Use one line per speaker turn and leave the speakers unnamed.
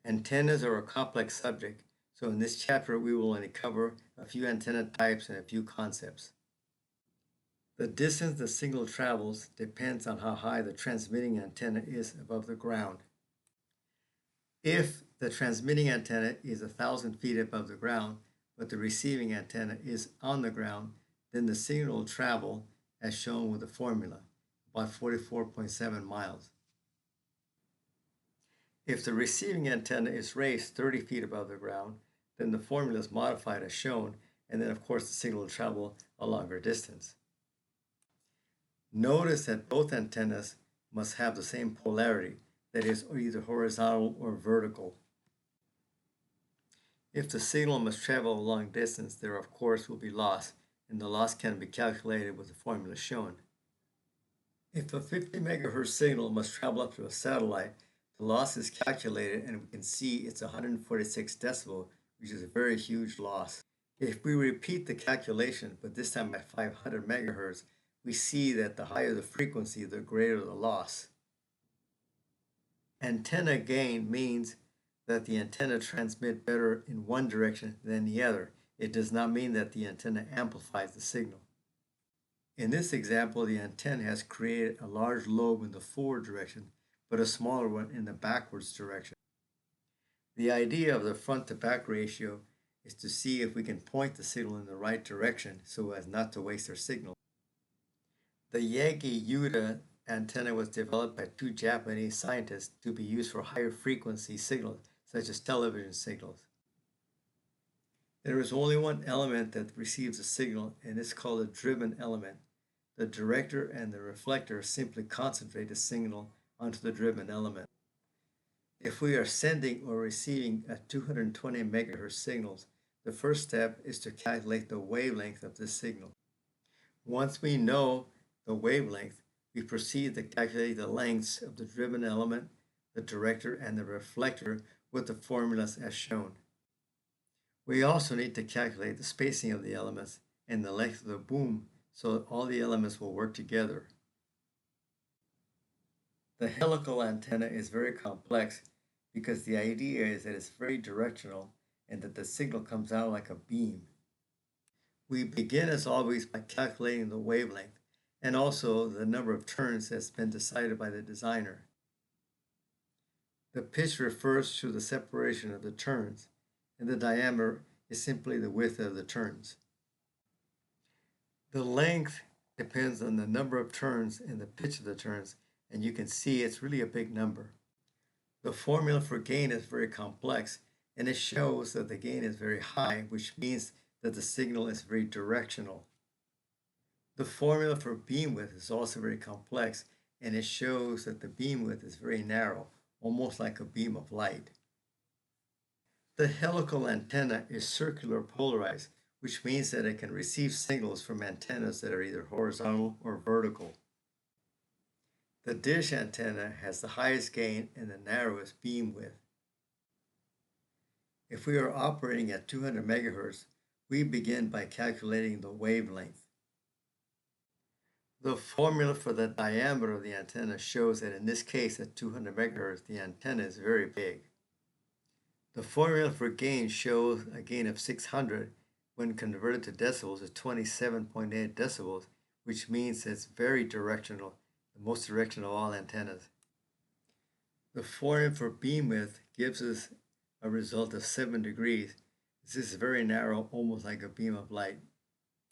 Antennas are a complex subject, so in this chapter we will only cover a few antenna types and a few concepts. The distance the signal travels depends on how high the transmitting antenna is above the ground. If the transmitting antenna is 1,000 feet above the ground, but the receiving antenna is on the ground, then the signal will travel as shown with the formula, about 44.7 miles. If the receiving antenna is raised 30 feet above the ground, then the formula is modified as shown, and then of course the signal will travel a longer distance. Notice that both antennas must have the same polarity, that is, either horizontal or vertical. If the signal must travel a long distance, there of course will be loss, and the loss can be calculated with the formula shown. If a 50 megahertz signal must travel up to a satellite, the loss is calculated and we can see it's 146 decibel, which is a very huge loss. If we repeat the calculation, but this time at 500 megahertz, we see that the higher the frequency, the greater the loss. Antenna gain means that the antenna transmits better in one direction than the other. It does not mean that the antenna amplifies the signal. In this example, the antenna has created a large lobe in the forward direction, but a smaller one in the backwards direction. The idea of the front to back ratio is to see if we can point the signal in the right direction so as not to waste our signal. The Yankee Yuta antenna was developed by two Japanese scientists to be used for higher frequency signals, such as television signals. There is only one element that receives a signal, and it's called a driven element. The director and the reflector simply concentrate the signal onto the driven element. If we are sending or receiving at 220 megahertz signals, the first step is to calculate the wavelength of this signal. Once we know the wavelength, we proceed to calculate the lengths of the driven element, the director, and the reflector with the formulas as shown. We also need to calculate the spacing of the elements and the length of the boom so that all the elements will work together. The helical antenna is very complex because the idea is that it's very directional and that the signal comes out like a beam. We begin as always by calculating the wavelength and also the number of turns that's been decided by the designer. The pitch refers to the separation of the turns, and the diameter is simply the width of the turns. The length depends on the number of turns and the pitch of the turns, and you can see it's really a big number. The formula for gain is very complex, and it shows that the gain is very high, which means that the signal is very directional. The formula for beam width is also very complex, and it shows that the beam width is very narrow, almost like a beam of light. The helical antenna is circular polarized, which means that it can receive signals from antennas that are either horizontal or vertical. The dish antenna has the highest gain and the narrowest beam width. If we are operating at 200 megahertz, we begin by calculating the wavelength. The formula for the diameter of the antenna shows that in this case at 200 megahertz, the antenna is very big. The formula for gain shows a gain of 600 when converted to decibels is 27.8 decibels, which means it's very directional, the most directional of all antennas. The formula for beam width gives us a result of 7 degrees. This is very narrow, almost like a beam of light.